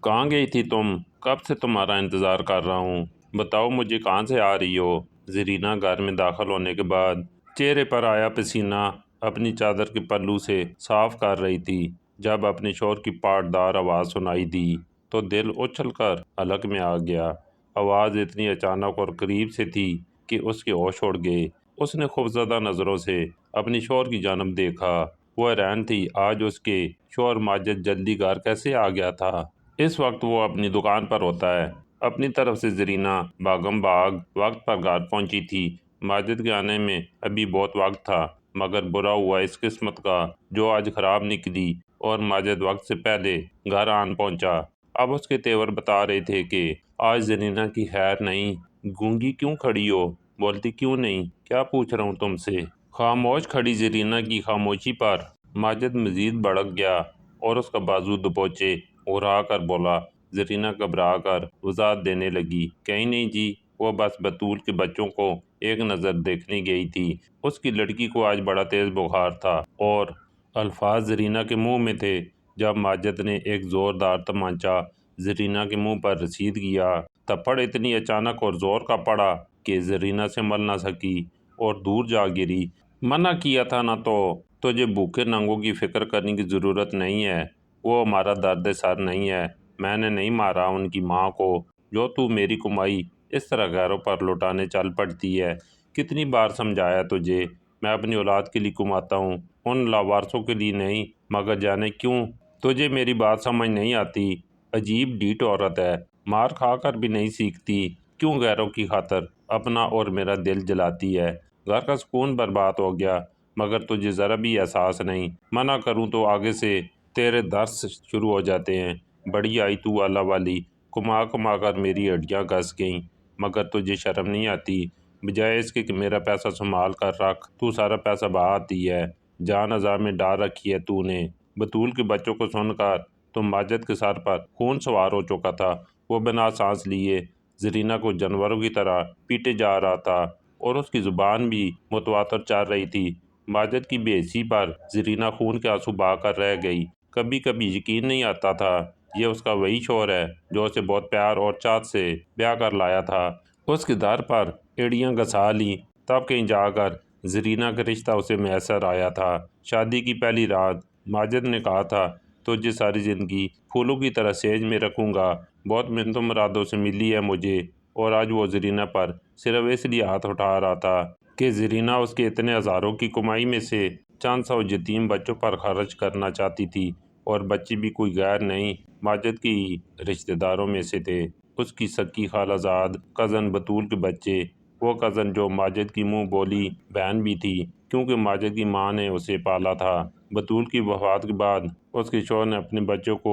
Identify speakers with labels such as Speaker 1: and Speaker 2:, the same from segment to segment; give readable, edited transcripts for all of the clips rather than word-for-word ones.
Speaker 1: کہاں گئی تھی تم؟ کب سے تمہارا انتظار کر رہا ہوں۔ بتاؤ مجھے کہاں سے آ رہی ہو؟ زرینہ گھر میں داخل ہونے کے بعد چہرے پر آیا پسینہ اپنی چادر کے پلو سے صاف کر رہی تھی۔ جب اپنے شوہر کی پاٹدار آواز سنائی دی تو دل اچھل کر حلق میں آ گیا۔ آواز اتنی اچانک اور قریب سے تھی کہ اس کے ہوش اڑ گئے۔ اس نے خوفزدہ نظروں سے اپنی شوہر کی جانب دیکھا۔ وہ حیران تھی آج اس کے شوہر ماجد جلدی گھر کیسے آ گیا تھا۔ اس وقت وہ اپنی دکان پر ہوتا ہے۔ اپنی طرف سے زرینہ بھاگم بھاگ وقت پر گھر پہنچی تھی۔ ماجد کے آنے میں ابھی بہت وقت تھا، مگر برا ہوا اس قسمت کا جو آج خراب نکلی اور ماجد وقت سے پہلے گھر آن پہنچا۔ اب اس کے تیور بتا رہے تھے کہ آج زرینہ کی خیر نہیں۔ گونگی کیوں کھڑی ہو؟ بولتی کیوں نہیں؟ کیا پوچھ رہا ہوں تم سے؟ خاموش کھڑی زرینہ کی خاموشی پر ماجد مزید بھڑک گیا اور اس کا بازو دبوچے اڑا کر بولا۔ زرینہ گھبرا کر وضاحت دینے لگی، کہیں نہیں جی، وہ بس بطول کے بچوں کو ایک نظر دیکھنے گئی تھی۔ اس کی لڑکی کو آج بڑا تیز بخار تھا۔ اور الفاظ زرینہ کے منہ میں تھے جب ماجد نے ایک زوردار تمانچہ زرینہ کے منہ پر رسید کیا۔ تھپڑ اتنی اچانک اور زور کا پڑا کہ زرینہ سنبھل نہ سکی اور دور جا گری۔ منع کیا تھا نہ تو تجھے بھوکے ننگوں کی فکر کرنے کی ضرورت نہیں ہے۔ وہ ہمارا درد سر نہیں ہے۔ میں نے نہیں مارا ان کی ماں کو جو تو میری کمائی اس طرح غیروں پر لوٹانے چل پڑتی ہے۔ کتنی بار سمجھایا تجھے، میں اپنی اولاد کے لیے کماتا ہوں، ان لاوارثوں کے لیے نہیں، مگر جانے کیوں تجھے میری بات سمجھ نہیں آتی۔ عجیب ڈھیٹ عورت ہے، مار کھا کر بھی نہیں سیکھتی، کیوں غیروں کی خاطر اپنا اور میرا دل جلاتی ہے۔ گھر کا سکون برباد ہو گیا، مگر تجھے ذرا بھی احساس نہیں۔ منع کروں تو آگے سے تیرے درس شروع ہو جاتے ہیں۔ بڑی آئی تو اللہ والی، کما کما کر میری ہڈیاں گھس گئیں، مگر تجھے شرم نہیں آتی؟ بجائے اس کے کہ میرا پیسہ سنبھال کر رکھ، تو سارا پیسہ بہاتی ہے۔ جان عذاب میں ڈال رکھی ہے تو نے۔ بطول کے بچوں کو سن کر تو ماجد کے سر پر خون سوار ہو چکا تھا۔ وہ بنا سانس لیے زرینہ کو جانوروں کی طرح پیٹے جا رہا تھا اور اس کی زبان بھی متواتر چل رہی تھی۔ ماجد کی بے حسی پر زرینہ خون کے آنسو بہا کر رہ گئی۔ کبھی کبھی یقین نہیں آتا تھا یہ اس کا وہی شوہر ہے جو اسے بہت پیار اور چاہت سے بیاہ کر لایا تھا۔ اس کے در پر ایڑیاں گھسا لیں تب کہیں جا کر زرینہ کا رشتہ اسے میسر آیا تھا۔ شادی کی پہلی رات ماجد نے کہا تھا تجھے ساری زندگی پھولوں کی طرح سینج میں رکھوں گا۔ بہت منتوں مرادوں سے ملی ہے مجھے، اور آج وہ زرینہ پر صرف اس لیے ہاتھ اٹھا رہا تھا کہ زرینہ اس کے اتنے ہزاروں کی کمائی میں سے چند سو یتیم بچوں پر خرچ کرنا چاہتی تھی، اور بچے بھی کوئی غیر نہیں ماجد کی رشتہ داروں میں سے تھے۔ اس کی سکی خالہ زاد کزن بطول کے بچے، وہ کزن جو ماجد کی منہ بولی بہن بھی تھی کیونکہ ماجد کی ماں نے اسے پالا تھا۔ بطول کی وفات کے بعد اس کے شوہر نے اپنے بچوں کو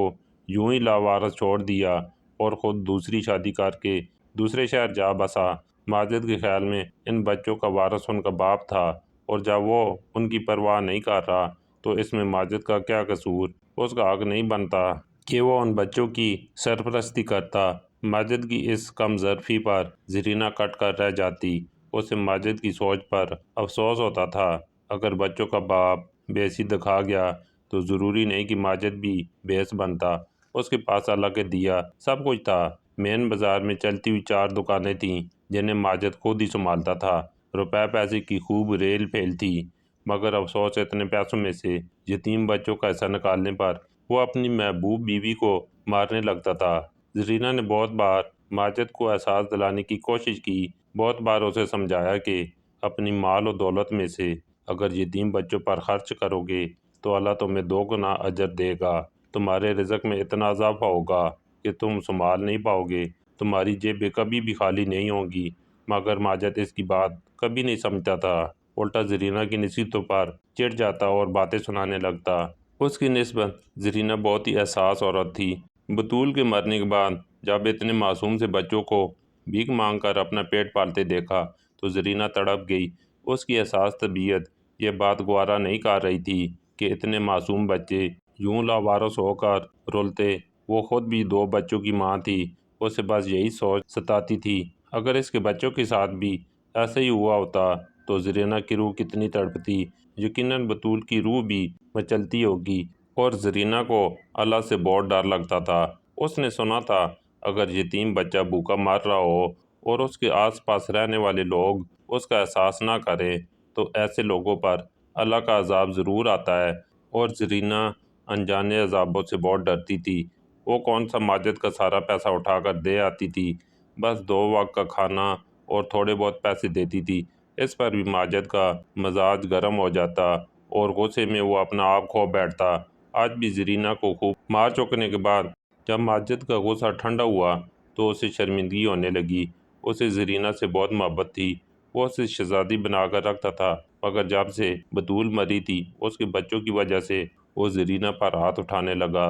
Speaker 1: یوں ہی لاوارث چھوڑ دیا اور خود دوسری شادی کر کے دوسرے شہر جا بسا۔ ماجد کے خیال میں ان بچوں کا وارث ان کا باپ تھا، اور جب وہ ان کی پرواہ نہیں کر رہا تو اس میں ماجد کا کیا قصور؟ اس کا حق نہیں بنتا کہ وہ ان بچوں کی سرپرستی کرتا۔ ماجد کی اس کم ظرفی پر زرینہ کٹ کر رہ جاتی۔ اسے ماجد کی سوچ پر افسوس ہوتا تھا۔ اگر بچوں کا باپ بے حسی دکھا گیا تو ضروری نہیں کہ ماجد بھی بے حس بنتا۔ اس کے پاس اللہ کے دیا سب کچھ تھا۔ مین بازار میں چلتی ہوئی 4 دکانیں تھیں جنہیں ماجد خود ہی سنبھالتا تھا۔ روپے پیسے کی خوب ریل پھیل تھی، مگر افسوس اتنے پیسوں میں سے یتیم بچوں کا حصہ نکالنے پر وہ اپنی محبوب بیوی کو مارنے لگتا تھا۔ زرینہ نے بہت بار ماجد کو احساس دلانے کی کوشش کی، بہت بار اسے سمجھایا کہ اپنی مال و دولت میں سے اگر یتیم بچوں پر خرچ کرو گے تو اللہ تمہیں 2 گنا اجر دے گا، تمہارے رزق میں اتنا اضافہ ہوگا کہ تم سنبھال نہیں پاؤ گے، تمہاری جیبیں کبھی بھی خالی نہیں ہوں گی۔ مگر ماجد اس کی بات کبھی نہیں سمجھتا تھا، الٹا زرینہ کی نصیحتوں پر چڑ جاتا اور باتیں سنانے لگتا۔ اس کی نسبت زرینہ بہت ہی حساس عورت تھی۔ بطول کے مرنے کے بعد جب اتنے معصوم سے بچوں کو بھیک مانگ کر اپنا پیٹ پالتے دیکھا تو زرینہ تڑپ گئی۔ اس کی حساس طبیعت یہ بات گوارا نہیں کر رہی تھی کہ اتنے معصوم بچے یوں لاوارث ہو کر رلتے۔ وہ خود بھی 2 بچوں کی ماں تھی۔ اسے بس یہی سوچ ستاتی تھی، اگر اس کے بچوں کے ساتھ بھی ایسا ہی ہوا ہوتا تو زرینہ کی روح کتنی تڑپتی۔ یقیناً بطول کی روح بھی مچلتی ہوگی، اور زرینہ کو اللہ سے بہت ڈر لگتا تھا۔ اس نے سنا تھا اگر یتیم بچہ بھوکا مر رہا ہو اور اس کے آس پاس رہنے والے لوگ اس کا احساس نہ کریں تو ایسے لوگوں پر اللہ کا عذاب ضرور آتا ہے، اور زرینہ انجانے عذابوں سے بہت ڈرتی تھی۔ وہ کون سا ماجد کا سارا پیسہ اٹھا کر دے آتی تھی، بس 2 وقت کا کھانا اور تھوڑے بہت پیسے دیتی تھی۔ اس پر بھی ماجد کا مزاج گرم ہو جاتا اور غصے میں وہ اپنا آپ کھو بیٹھتا۔ آج بھی زرینہ کو خوب مار چکنے کے بعد جب ماجد کا غصہ ٹھنڈا ہوا تو اسے شرمندگی ہونے لگی۔ اسے زرینہ سے بہت محبت تھی، وہ اسے شہزادی بنا کر رکھتا تھا، مگر جب سے بطول مری تھی اس کے بچوں کی وجہ سے وہ زرینہ پر ہاتھ اٹھانے لگا،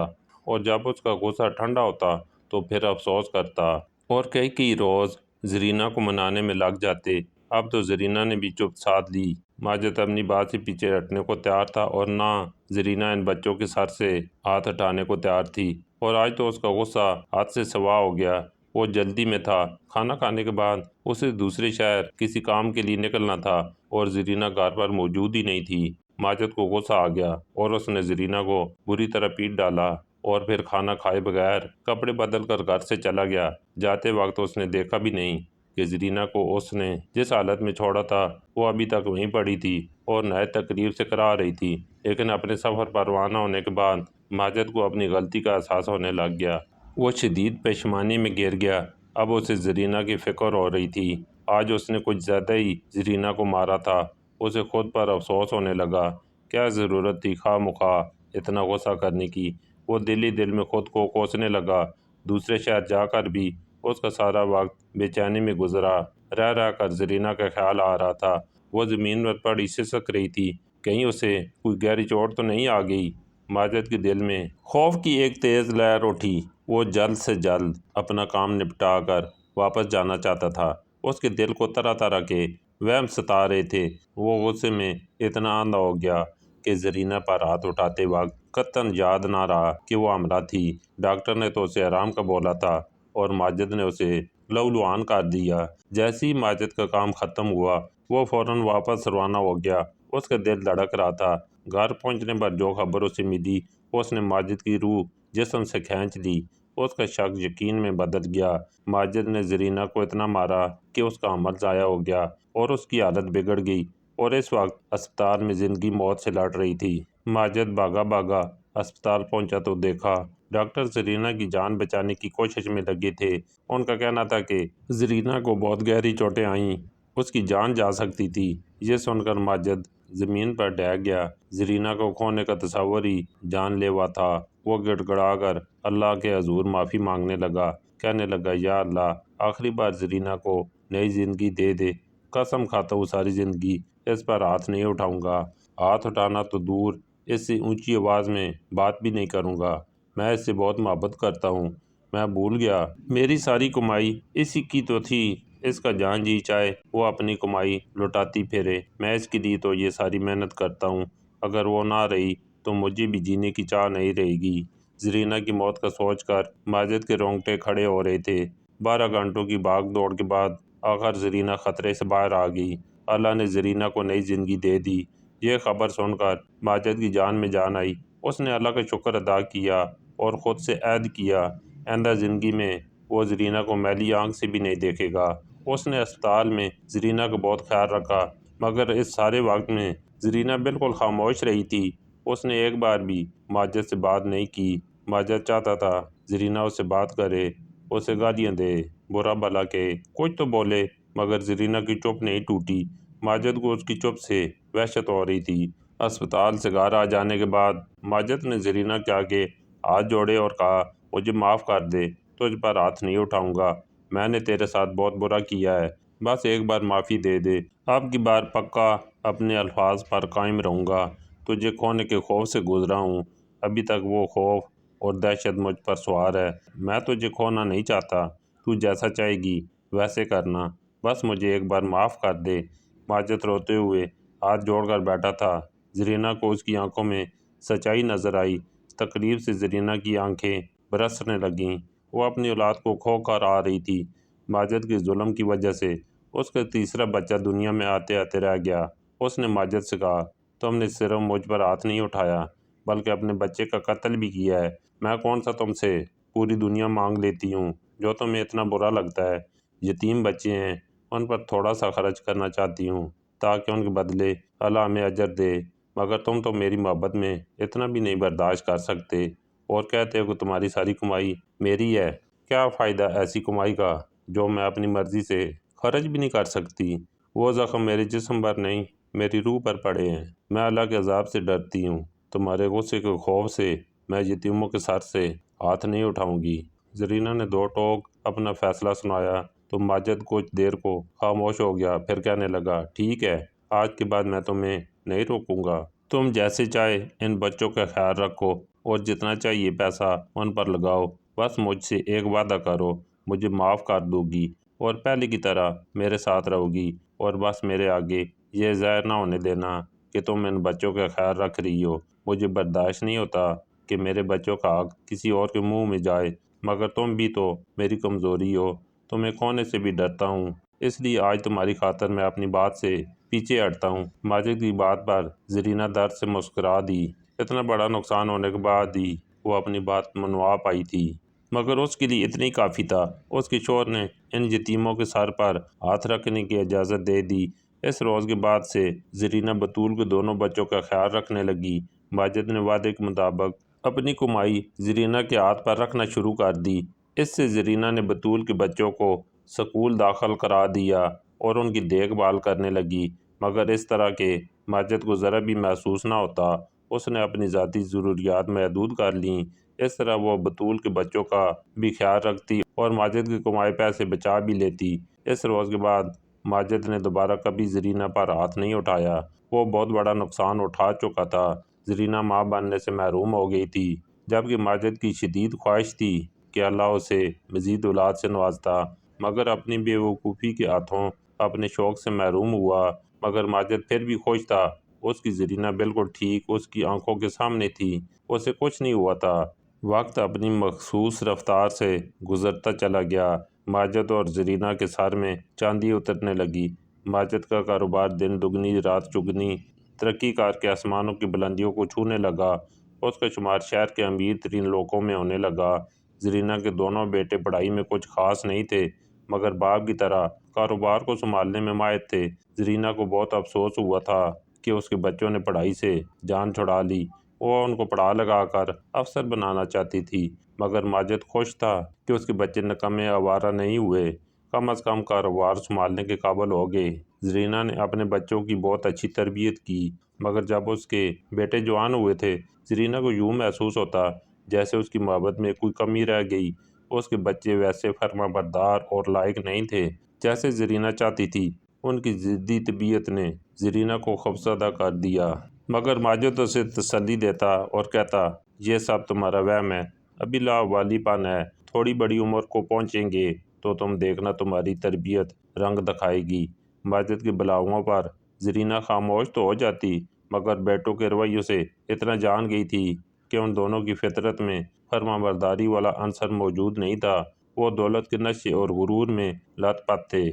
Speaker 1: اور جب اس کا غصہ ٹھنڈا ہوتا تو پھر افسوس کرتا اور کئی روز زرینہ کو منانے میں لگ جاتے۔ اب تو زرینہ نے بھی چپ سادھ لی۔ ماجد اپنی بات سے پیچھے ہٹنے کو تیار تھا اور نہ زرینہ ان بچوں کے سر سے ہاتھ ہٹانے کو تیار تھی، اور آج تو اس کا غصہ حد سے سوا ہو گیا۔ وہ جلدی میں تھا، کھانا کھانے کے بعد اسے دوسرے شہر کسی کام کے لیے نکلنا تھا اور زرینہ گھر پر موجود ہی نہیں تھی۔ ماجد کو غصہ آ گیا اور اس نے زرینہ کو بری طرح پیٹ ڈالا اور پھر کھانا کھائے بغیر کپڑے بدل کر گھر سے چلا گیا۔ جاتے وقت اس نے دیکھا بھی نہیں کہ زرینہ کو اس نے جس حالت میں چھوڑا تھا وہ ابھی تک وہیں پڑی تھی اور نہایت تکلیف سے کرا رہی تھی۔ لیکن اپنے سفر پر روانہ ہونے کے بعد ماجد کو اپنی غلطی کا احساس ہونے لگ گیا۔ وہ شدید پشیمانی میں گر گیا۔ اب اسے زرینہ کی فکر ہو رہی تھی۔ آج اس نے کچھ زیادہ ہی زرینہ کو مارا تھا۔ اسے خود پر افسوس ہونے لگا۔ کیا ضرورت تھی خواہ مخواہ اتنا غصہ کرنے کی؟ وہ دل ہی دل میں خود کو کوسنے لگا۔ دوسرے شہر جا کر بھی اس کا سارا وقت بے چینی میں گزرا۔ رہ کر زرینہ کا خیال آ رہا تھا۔ وہ زمین پر پڑی سسک رہی تھی، کہیں اسے کوئی گہری چوٹ تو نہیں آ گئی۔ ماجد کے دل میں خوف کی ایک تیز لہر اٹھی۔ وہ جلد سے جلد اپنا کام نپٹا کر واپس جانا چاہتا تھا۔ اس کے دل کو طرح طرح کے وہم ستا رہے تھے۔ وہ غصے میں اتنا اندھا ہو گیا کہ زرینہ پر ہاتھ اٹھاتے وقت قطعاً یاد نہ رہا کہ وہ حاملہ تھی۔ ڈاکٹر نے تو اسے آرام کا بولا تھا اور ماجد نے اسے لہولہان کر دیا۔ جیسے ہی ماجد کا کام ختم ہوا وہ فوراً واپس روانہ ہو گیا۔ اس کا دل دھڑک رہا تھا۔ گھر پہنچنے پر جو خبر اسے ملی اس نے ماجد کی روح جسم سے کھینچ لی۔ اس کا شک یقین میں بدل گیا۔ ماجد نے زرینہ کو اتنا مارا کہ اس کا حمل ضائع ہو گیا اور اس کی حالت بگڑ گئی، اور اس وقت اسپتال میں زندگی موت سے لڑ رہی تھی۔ ماجد بھاگا اسپتال پہنچا تو دیکھا ڈاکٹر زرینہ کی جان بچانے کی کوشش میں لگے تھے۔ ان کا کہنا تھا کہ زرینہ کو بہت گہری چوٹیں آئیں، اس کی جان جا سکتی تھی۔ یہ سن کر ماجد زمین پر ڈھہ گیا۔ زرینہ کو کھونے کا تصور ہی جان لیوا تھا۔ وہ گڑ گڑا کر اللہ کے حضور معافی مانگنے لگا، کہنے لگا یا اللہ، آخری بار زرینہ کو نئی زندگی دے دے۔ قسم کھاتا ہوں ساری زندگی اس پر ہاتھ نہیں اٹھاؤں گا۔ ہاتھ اٹھانا تو دور، اس سے اونچی آواز میں بات بھی نہیں کروں گا۔ میں اس سے بہت محبت کرتا ہوں۔ میں بھول گیا میری ساری کمائی اسی کی تو تھی۔ اس کا جان جی چاہے وہ اپنی کمائی لٹاتی پھرے، میں اس کے لیے تو یہ ساری محنت کرتا ہوں۔ اگر وہ نہ رہی تو مجھے بھی جینے کی چاہ نہیں رہے گی۔ زرینہ کی موت کا سوچ کر ماجد کے رونگٹے کھڑے ہو رہے تھے۔ 12 گھنٹوں کی بھاگ دوڑ کے بعد آخر زرینہ خطرے سے باہر آ گئی۔ اللہ نے زرینہ کو نئی زندگی دے دی۔ یہ خبر سن کر ماجد کی جان میں جان آئی۔ اس نے اللہ کا شکر ادا کیا اور خود سے عہد کیا آئندہ زندگی میں وہ زرینہ کو میلی آنکھ سے بھی نہیں دیکھے گا۔ اس نے اسپتال میں زرینہ کا بہت خیال رکھا، مگر اس سارے وقت میں زرینہ بالکل خاموش رہی تھی۔ اس نے ایک بار بھی ماجد سے بات نہیں کی۔ ماجد چاہتا تھا زرینہ اس سے بات کرے، اسے گالیاں دے، برا بھلا کہے، کچھ تو بولے، مگر زرینہ کی چپ نہیں ٹوٹی۔ ماجد کو اس کی چپ سے وحشت ہو رہی تھی۔ اسپتال سے گھر آ جانے کے بعد ماجد نے زرینہ کے آگے ہاتھ جوڑے اور کہا مجھے معاف کر دے، تجھ پر ہاتھ نہیں اٹھاؤں گا۔ میں نے تیرے ساتھ بہت برا کیا ہے، بس ایک بار معافی دے دے۔ اب کی بار پکا اپنے الفاظ پر قائم رہوں گا۔ تجھے کھونے کے خوف سے گزرا ہوں، ابھی تک وہ خوف اور دہشت مجھ پر سوار ہے۔ میں تجھے کھونا نہیں چاہتا، تو جیسا چاہے گی ویسے کرنا، بس مجھے ایک بار معاف کر دے۔ ماجد روتے ہوئے ہاتھ جوڑ کر بیٹھا تھا۔ زرینہ کو اس کی آنکھوں میں سچائی نظر آئی۔ تکلیف سے زرینہ کی آنکھیں برسنے لگیں۔ وہ اپنی اولاد کو کھو کر آ رہی تھی۔ ماجد کے ظلم کی وجہ سے اس کا تیسرا بچہ دنیا میں آتے آتے رہ گیا۔ اس نے ماجد سے کہا تم نے صرف مجھ پر ہاتھ نہیں اٹھایا بلکہ اپنے بچے کا قتل بھی کیا ہے۔ میں کون سا تم سے پوری دنیا مانگ لیتی ہوں جو تمہیں اتنا برا لگتا ہے۔ یتیم بچے ہیں، ان پر تھوڑا سا خرچ کرنا چاہتی ہوں تاکہ ان کے بدلے اللہ ہمیں اجر دے، مگر تم تو میری محبت میں اتنا بھی نہیں برداشت کر سکتے اور کہتے ہو کہ تمہاری ساری کمائی میری ہے۔ کیا فائدہ ایسی کمائی کا جو میں اپنی مرضی سے خرچ بھی نہیں کر سکتی؟ وہ زخم میرے جسم پر نہیں، میری روح پر پڑے ہیں۔ میں اللہ کے عذاب سے ڈرتی ہوں، تمہارے غصے کے خوف سے میں یتیموں کے سر سے ہاتھ نہیں اٹھاؤں گی۔ زرینہ نے دو ٹوک اپنا فیصلہ سنایا تو ماجد کچھ دیر کو خاموش ہو گیا، پھر کہنے لگا، ٹھیک ہے، آج کے بعد میں تمہیں نہیں روکوں گا۔ تم جیسے چاہے ان بچوں کا خیال رکھو اور جتنا چاہیے پیسہ ان پر لگاؤ، بس مجھ سے ایک وعدہ کرو، مجھے معاف کر دو گی اور پہلے کی طرح میرے ساتھ رہو گی، اور بس میرے آگے یہ ظاہر نہ ہونے دینا کہ تم ان بچوں کا خیال رکھ رہی ہو۔ مجھے برداشت نہیں ہوتا کہ میرے بچوں کا حق کسی اور کے منہ میں جائے، مگر تم بھی تو میری کمزوری ہو، تمہیں کھونے سے بھی ڈرتا ہوں، اس لیے آج تمہاری خاطر میں اپنی بات سے پیچھے ہٹتا ہوں۔ ماجد کی بات پر زرینہ درد سے مسکرا دی۔ اتنا بڑا نقصان ہونے کے بعد ہی وہ اپنی بات منوا پائی تھی، مگر اس کے لیے اتنی کافی تھا۔ اس کے شوہر نے ان یتیموں کے سر پر ہاتھ رکھنے کی اجازت دے دی۔ اس روز کے بعد سے زرینہ بطول کے دونوں بچوں کا خیال رکھنے لگی۔ ماجد نے وعدے کے مطابق اپنی کمائی زرینہ کے ہاتھ پر رکھنا شروع کر دی۔ اس سے زرینہ نے بطول کے بچوں کو سکول داخل کرا دیا اور ان کی دیکھ بھال کرنے لگی، مگر اس طرح کہ ماجد کو ذرا بھی محسوس نہ ہوتا۔ اس نے اپنی ذاتی ضروریات محدود کر لیں، اس طرح وہ بطول کے بچوں کا بھی خیال رکھتی اور ماجد کے کمائے پیسے بچا بھی لیتی۔ اس روز کے بعد ماجد نے دوبارہ کبھی زرینہ پر ہاتھ نہیں اٹھایا۔ وہ بہت بڑا نقصان اٹھا چکا تھا۔ زرینہ ماں بننے سے محروم ہو گئی تھی، جبکہ ماجد کی شدید خواہش تھی کہ اللہ اسے مزید اولاد سے نوازتا، مگر اپنی بے وقوفی کے ہاتھوں اپنے شوق سے محروم ہوا۔ مگر ماجد پھر بھی خوش تھا، اس کی زرینہ بالکل ٹھیک اس کی آنکھوں کے سامنے تھی، اسے کچھ نہیں ہوا تھا۔ وقت اپنی مخصوص رفتار سے گزرتا چلا گیا۔ ماجد اور زرینہ کے سر میں چاندی اترنے لگی۔ ماجد کا کاروبار دن دگنی رات چگنی ترقی کر کے آسمانوں کی بلندیوں کو چھونے لگا۔ اس کا شمار شہر کے امیر ترین لوگوں میں ہونے لگا۔ زرینہ کے دونوں بیٹے پڑھائی میں کچھ خاص نہیں تھے، مگر باپ کی طرح کاروبار کو سنبھالنے میں ماہر تھے۔ زرینہ کو بہت افسوس ہوا تھا کہ اس کے بچوں نے پڑھائی سے جان چھڑا لی۔ وہ ان کو پڑھا لگا کر افسر بنانا چاہتی تھی، مگر ماجد خوش تھا کہ اس کے بچے نکمے آوارہ نہیں ہوئے، کم از کم کاروبار سنبھالنے کے قابل ہو گئے۔ زرینہ نے اپنے بچوں کی بہت اچھی تربیت کی، مگر جب اس کے بیٹے جوان ہوئے تھے، زرینہ کو یوں محسوس ہوتا جیسے اس کی محبت میں کوئی کمی رہ گئی۔ اس کے بچے ویسے فرمانبردار اور لائق نہیں تھے جیسے زرینہ چاہتی تھی۔ ان کی ضدی طبیعت نے زرینہ کو خوفزدہ کر دیا، مگر ماجد اسے تسلی دیتا اور کہتا، یہ سب تمہارا وہم ہے، ابھی لاوالی پن ہے، تھوڑی بڑی عمر کو پہنچیں گے تو تم دیکھنا تمہاری تربیت رنگ دکھائے گی۔ ماجد کے بلاؤں پر زرینہ خاموش تو ہو جاتی، مگر بیٹوں کے رویوں سے اتنا جان گئی تھی کہ ان دونوں کی فطرت میں فرمانبرداری والا عنصر موجود نہیں تھا۔ وہ دولت کے نشے اور غرور میں لت پت تھے،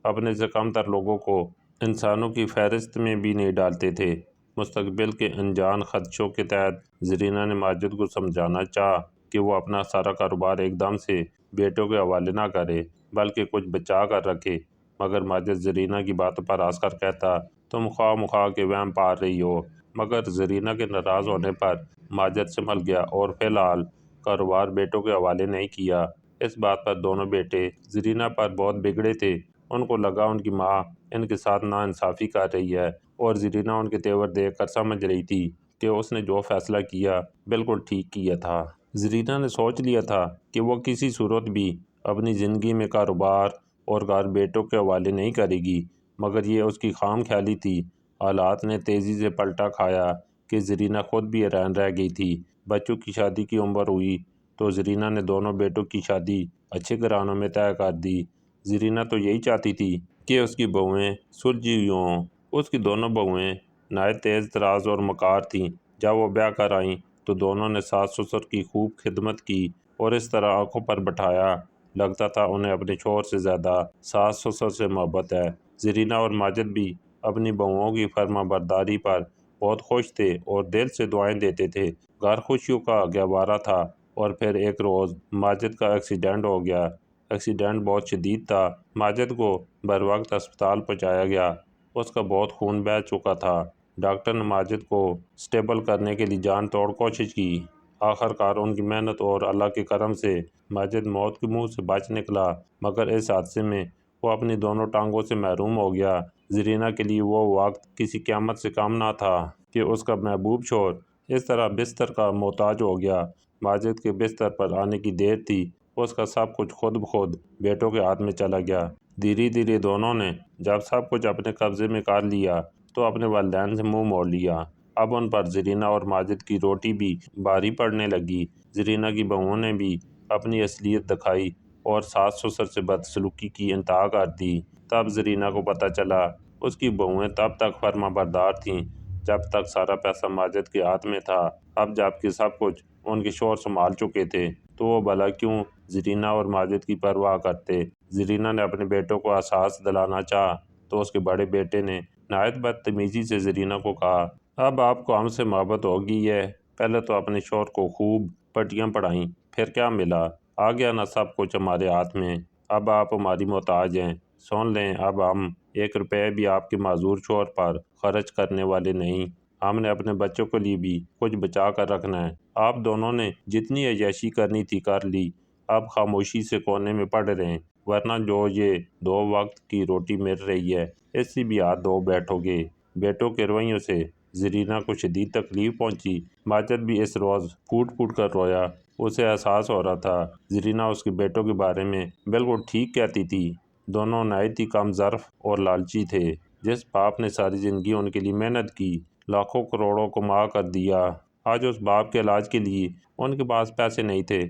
Speaker 1: اپنے سے کم تر لوگوں کو انسانوں کی فہرست میں بھی نہیں ڈالتے تھے۔ مستقبل کے انجان خدشوں کے تحت زرینہ نے ماجد کو سمجھانا چاہا کہ وہ اپنا سارا کاروبار ایک دم سے بیٹوں کے حوالے نہ کرے، بلکہ کچھ بچا کر رکھے، مگر ماجد زرینہ کی باتوں پر ہنس کر کہتا، تم خواہ مخواہ کے وہم پال رہی ہو۔ مگر زرینہ کے ناراض ہونے پر ماجد سنبھل گیا اور فی الحال کاروبار بیٹوں کے حوالے نہیں کیا۔ اس بات پر دونوں بیٹے زرینہ پر بہت بگڑے تھے۔ ان کو لگا ان کی ماں ان کے ساتھ ناانصافی کر رہی ہے، اور زرینہ ان کے تیور دیکھ کر سمجھ رہی تھی کہ اس نے جو فیصلہ کیا بالکل ٹھیک کیا تھا۔ زرینہ نے سوچ لیا تھا کہ وہ کسی صورت بھی اپنی زندگی میں کاروبار اور گھر بیٹوں کے حوالے نہیں کرے گی، مگر یہ اس کی خام خیالی تھی۔ حالات نے تیزی سے پلٹا کھایا کہ زرینہ خود بھی حیران رہ گئی تھی۔ بچوں کی شادی کی عمر ہوئی تو زرینہ نے دونوں بیٹوں کی شادی اچھے گھرانوں میں طے کر دی۔ زرینہ تو یہی چاہتی تھی کہ اس کی بہویں سلجھی ہوئی ہوں۔ اس کی دونوں بہویں نہایت تیز تراز اور مکار تھیں۔ جب وہ بیاہ کر آئیں تو دونوں نے ساس سسر کی خوب خدمت کی اور اس طرح آنکھوں پر بٹھایا لگتا تھا انہیں اپنے شوہر سے زیادہ ساس سسر سے محبت ہے۔ زرینہ اور ماجد بھی اپنی بہوؤں کی فرمانبرداری پر بہت خوش تھے اور دل سے دعائیں دیتے تھے۔ گھر خوشیوں کا گہوارہ تھا اور پھر ایک روز ماجد کا ایکسیڈنٹ ہو گیا۔ ایکسیڈنٹ بہت شدید تھا۔ ماجد کو بر وقت اسپتال پہنچایا گیا۔ اس کا بہت خون بہہ چکا تھا۔ ڈاکٹر نے ماجد کو سٹیبل کرنے کے لیے جان توڑ کوشش کی۔ آخر کار ان کی محنت اور اللہ کے کرم سے ماجد موت کے منہ سے بچ نکلا، مگر اس حادثے میں وہ اپنی دونوں ٹانگوں سے محروم ہو گیا۔ زرینہ کے لیے وہ وقت کسی قیامت سے کم نہ تھا کہ اس کا محبوب شوہر اس طرح بستر کا محتاج ہو گیا۔ ماجد کے بستر پر آنے کی دیر تھی، اس کا سب کچھ خود بخود بیٹوں کے ہاتھ میں چلا گیا۔ دھیرے دھیرے دونوں نے جب سب کچھ اپنے قبضے میں کر لیا تو اپنے والدین سے منہ موڑ لیا۔ اب ان پر زرینہ اور ماجد کی روٹی بھی بھاری پڑنے لگی۔ زرینہ کی بہوؤں نے بھی اپنی اصلیت دکھائی اور ساس سسر سے بدسلوکی کی انتہا کر دی۔ تب زرینہ کو پتہ چلا اس کی بہوئیں تب تک فرما بردار تھیں جب تک سارا پیسہ ماجد کے ہاتھ میں تھا۔ اب جب کہ سب کچھ ان کے شوہر سنبھال چکے تھے تو وہ بھلا کیوں زرینہ اور ماجد کی پرواہ کرتے۔ زرینہ نے اپنے بیٹوں کو احساس دلانا چاہا تو اس کے بڑے بیٹے نے نہایت بدتمیزی سے زرینہ کو کہا، اب آپ کو ہم سے محبت ہو گئی ہے، پہلے تو اپنے شوہر کو خوب پٹیاں پڑھائیں، پھر کیا ملا، آ گیا نا سب کچھ ہمارے ہاتھ میں، اب آپ ہماری محتاج ہیں، سن لیں اب ہم ایک روپے بھی آپ کے معذور شوہر پر خرچ کرنے والے نہیں، ہم نے اپنے بچوں کے لیے بھی کچھ بچا کر رکھنا ہے۔ آپ دونوں نے جتنی عیاشی کرنی تھی کر لی، اب خاموشی سے کونے میں پڑ رہے ہیں، ورنہ جو یہ 2 وقت کی روٹی مل رہی ہے اس سے بھی ہاتھ دھو بیٹھو گے۔ بیٹوں کے رویوں سے زرینہ کو شدید تکلیف پہنچی۔ ماجد بھی اس روز پھوٹ پھوٹ کر رویا۔ اسے احساس ہو رہا تھا زرینہ اس کے بیٹوں کے بارے میں بالکل ٹھیک کہتی تھی۔ دونوں نہایت ہی کم ظرف اور لالچی تھے۔ جس باپ نے ساری زندگی ان کے لیے محنت کی، لاکھوں کروڑوں کما کر دیا، آج اس باپ کے علاج کے لیے ان کے پاس پیسے نہیں تھے۔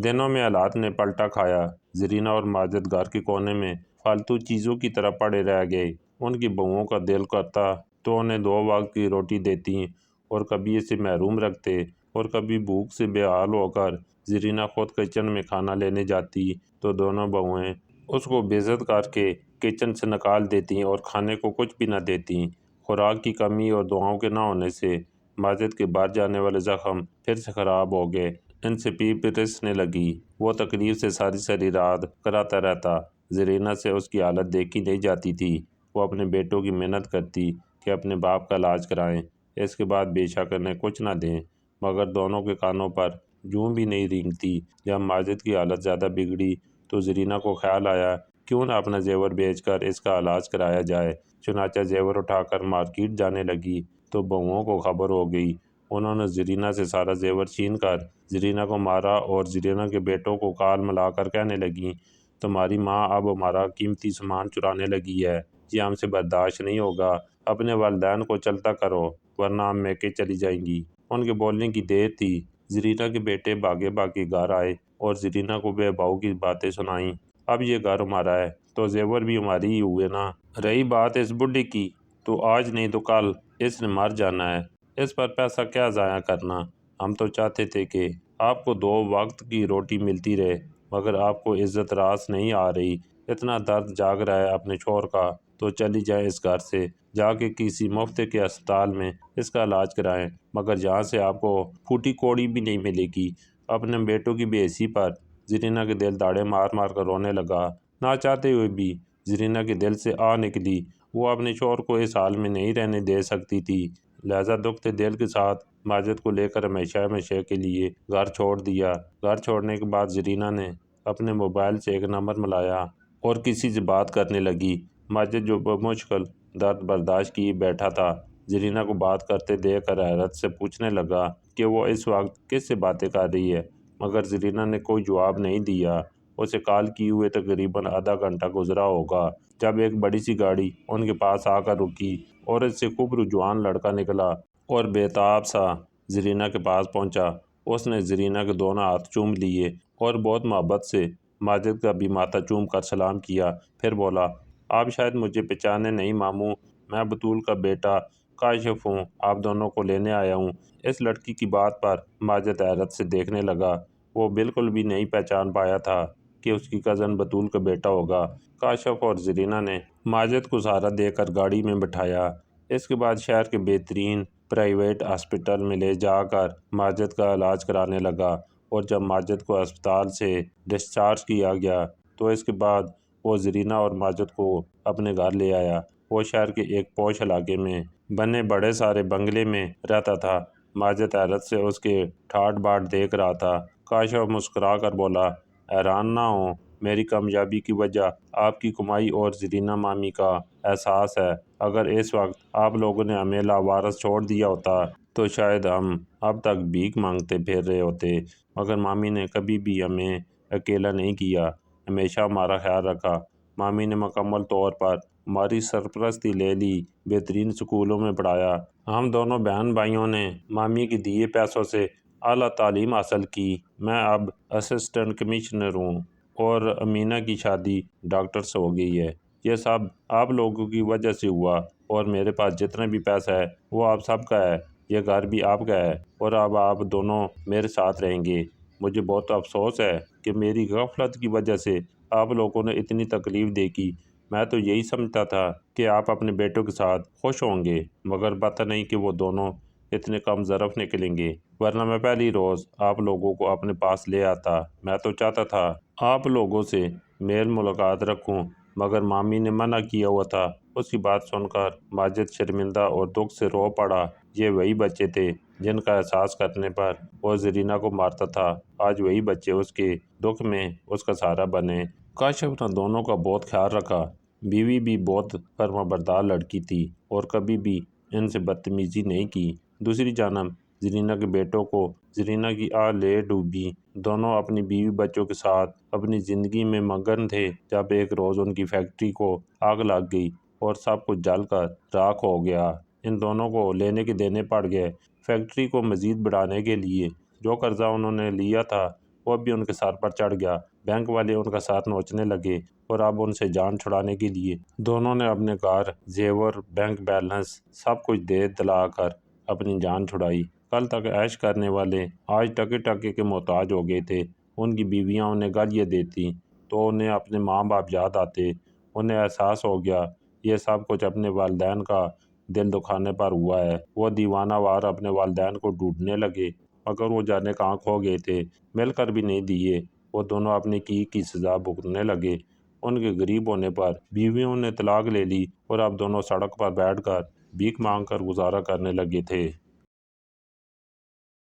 Speaker 1: دنوں میں حالات نے پلٹا کھایا۔ زرینہ اور ماجد گھر کے کونے میں فالتو چیزوں کی طرح پڑے رہ گئے۔ ان کی بہوؤں کا دل کرتا تو انہیں 2 وقت کی روٹی دیتی اور کبھی اسے محروم رکھتے اور کبھی بھوک سے بے حال ہو کر زرینہ خود کچن میں کھانا لینے جاتی تو دونوں بہوئیں اس کو بے عزت کر کے کچن سے نکال دیتی اور کھانے کو کچھ بھی نہ دیتی۔ خوراک کی کمی اور دعاؤں کے نہ ہونے سے ماجد کے بھر جانے والے زخم پھر سے خراب ہو گئے۔ ان سے پیپ رسنے لگی۔ وہ تکلیف سے ساری ساری رات کراتا رہتا۔ زرینہ سے اس کی حالت دیکھی نہیں جاتی تھی۔ وہ اپنے بیٹوں کی محنت کرتی کہ اپنے باپ کا علاج کرائیں، اس کے بعد بے شک انہیں کچھ نہ دیں، مگر دونوں کے کانوں پر جوں بھی نہیں رینگتی۔ جب ماجد کی حالت زیادہ بگڑی تو زرینہ کو خیال آیا کیوں نہ اپنا زیور بیچ کر اس کا علاج کرایا جائے۔ چنانچہ زیور اٹھا کر مارکیٹ جانے لگی تو بہوؤں کو خبر ہو گئی۔ انہوں نے زرینہ سے سارا زیور چھین کر زرینہ کو مارا اور زرینہ کے بیٹوں کو کال ملا کر کہنے لگیں، تمہاری ماں اب ہمارا قیمتی سامان چرانے لگی ہے، یہ ہم سے برداشت نہیں ہوگا، اپنے والدین کو چلتا کرو ورنہ ہم میکے چلی جائیں گی۔ ان کے بولنے کی دیر تھی، زرینہ کے بیٹے بھاگے بھاگے گھر آئے اور زرینہ کو بے باؤ کی باتیں سنائیں۔ اب یہ گھر ہمارا ہے تو زیور بھی ہماری ہی ہوئے نا۔ رہی بات اس بڈھے کی تو آج نہیں تو کل اس نے مر جانا ہے، اس پر پیسہ کیا ضائع کرنا۔ ہم تو چاہتے تھے کہ آپ کو 2 وقت کی روٹی ملتی رہے، مگر آپ کو عزت راس نہیں آ رہی، اتنا درد جاگ رہا ہے اپنے شوہر کا تو چلی جائیں اس گھر سے، جا کے کسی مفت کے اسپتال میں اس کا علاج کرائیں، مگر جہاں سے آپ کو پھوٹی کوڑی بھی نہیں ملے گی۔ اپنے بیٹوں کی بے حسی پر زرینہ کے دل داڑے مار مار کر رونے لگا۔ نہ چاہتے ہوئے بھی زرینہ کے دل سے آ نکلی۔ وہ اپنے شوہر کو اس حال میں نہیں رہنے دے سکتی تھی، لہذا دکھتے دل کے ساتھ ماجد کو لے کر ہمیشہ ہمیشہ کے لیے گھر چھوڑ دیا۔ گھر چھوڑنے کے بعد زرینہ نے اپنے موبائل سے ایک نمبر ملایا اور کسی سے بات کرنے لگی۔ ماجد جو بمشکل درد برداشت کیے بیٹھا تھا، زرینہ کو بات کرتے دیکھ کر حیرت سے پوچھنے لگا کہ وہ اس وقت کس سے باتیں کر رہی ہے، مگر زرینہ نے کوئی جواب نہیں دیا۔ اسے کال کیے ہوئے تقریباً آدھا گھنٹہ گزرا ہوگا جب ایک بڑی سی گاڑی ان کے پاس آ کر رکی اور اس سے خوب جوان لڑکا نکلا اور بے تاب سا زرینہ کے پاس پہنچا۔ اس نے زرینہ کے دونوں ہاتھ چوم لیے اور بہت محبت سے ماجد کا بھی ماتھا چوم کر سلام کیا، پھر بولا، آپ شاید مجھے پہچانے نہیں ماموں، میں بطول کا بیٹا کاشف ہوں، آپ دونوں کو لینے آیا ہوں۔ اس لڑکی کی بات پر ماجد حیرت سے دیکھنے لگا۔ وہ بالکل بھی نہیں پہچان پایا تھا کہ اس کی کزن بطول کا بیٹا ہوگا۔ کاشف اور زرینہ نے ماجد کو سہارا دے کر گاڑی میں بٹھایا۔ اس کے بعد شہر کے بہترین پرائیویٹ ہاسپٹل میں لے جا کر ماجد کا علاج کرانے لگا۔ اور جب ماجد کو اسپتال سے ڈسچارج کیا گیا تو اس کے بعد وہ زرینہ اور ماجد کو اپنے گھر لے آیا۔ وہ شہر کے ایک پوش علاقے میں بنے بڑے سارے بنگلے میں رہتا تھا۔ ماجد حیرت سے اس کے ٹھاٹ باٹ دیکھ رہا تھا۔ کاشف مسکرا کر بولا، حیران نہ ہوں، میری کامیابی کی وجہ آپ کی کمائی اور زرینہ مامی کا احساس ہے۔ اگر اس وقت آپ لوگوں نے ہمیں لاوارث چھوڑ دیا ہوتا تو شاید ہم اب تک بھیک مانگتے پھر رہے ہوتے، مگر مامی نے کبھی بھی ہمیں اکیلا نہیں کیا، ہمیشہ ہمارا خیال رکھا۔ مامی نے مکمل طور پر ہماری سرپرستی لے لی، بہترین سکولوں میں پڑھایا۔ ہم دونوں بہن بھائیوں نے مامی کے دیے پیسوں سے اعلیٰ تعلیم حاصل کی۔ میں اب اسسٹنٹ کمشنر ہوں اور امینہ کی شادی ڈاکٹر سے ہو گئی ہے۔ یہ سب آپ لوگوں کی وجہ سے ہوا، اور میرے پاس جتنا بھی پیسہ ہے وہ آپ سب کا ہے۔ یہ گھر بھی آپ کا ہے اور اب آپ دونوں میرے ساتھ رہیں گے۔ مجھے بہت افسوس ہے کہ میری غفلت کی وجہ سے آپ لوگوں نے اتنی تکلیف دیکھی۔ میں تو یہی سمجھتا تھا کہ آپ اپنے بیٹوں کے ساتھ خوش ہوں گے، مگر پتہ نہیں کہ وہ دونوں اتنے کم ظرف نکلیں گے، ورنہ میں پہلی روز آپ لوگوں کو اپنے پاس لے آتا۔ میں تو چاہتا تھا آپ لوگوں سے میل ملاقات رکھوں، مگر مامی نے منع کیا ہوا تھا۔ اس کی بات سن کر ماجد شرمندہ اور دکھ سے رو پڑا۔ یہ وہی بچے تھے جن کا احساس کرنے پر وہ زرینہ کو مارتا تھا۔ آج وہی بچے اس کے دکھ میں اس کا سہارا بنے۔ کاشف نے دونوں کا بہت خیال رکھا۔ بیوی بھی بہت فرمانبردار لڑکی تھی اور کبھی بھی ان سے بدتمیزی نہیں کی۔ دوسری جانب زرینہ کے بیٹوں کو زرینہ کی آہ لے ڈوبی۔ دونوں اپنی بیوی بچوں کے ساتھ اپنی زندگی میں مگن تھے جب ایک روز ان کی فیکٹری کو آگ لگ گئی اور سب کچھ جل کر راکھ ہو گیا۔ ان دونوں کو لینے کے دینے پڑ گئے۔ فیکٹری کو مزید بڑھانے کے لیے جو قرضہ انہوں نے لیا تھا وہ بھی ان کے سر پر چڑھ گیا۔ بینک والے ان کا ساتھ نوچنے لگے اور اب ان سے جان چھڑانے کے لیے دونوں نے اپنے کار، زیور، بینک بیلنس سب کچھ دے دلا کر اپنی جان چھڑائی۔ کل تک عیش کرنے والے آج ٹکے ٹکے کے محتاج ہو گئے تھے۔ ان کی بیویاں انہیں گالیاں دیتی تو انہیں اپنے ماں باپ یاد آتے۔ انہیں احساس ہو گیا یہ سب کچھ اپنے والدین کا دل دکھانے پر ہوا ہے۔ وہ دیوانہ وار اپنے والدین کو ڈھونڈنے لگے، مگر وہ جانے کہاں کھو گئے تھے، مل کر بھی نہیں دیے۔ وہ دونوں اپنی کی سزا بھگتنے لگے۔ ان کے غریب ہونے پر بیویوں نے طلاق لے لی اور اب دونوں سڑک پر بیٹھ کر بھیک مانگ کر گزارا کرنے لگے تھے۔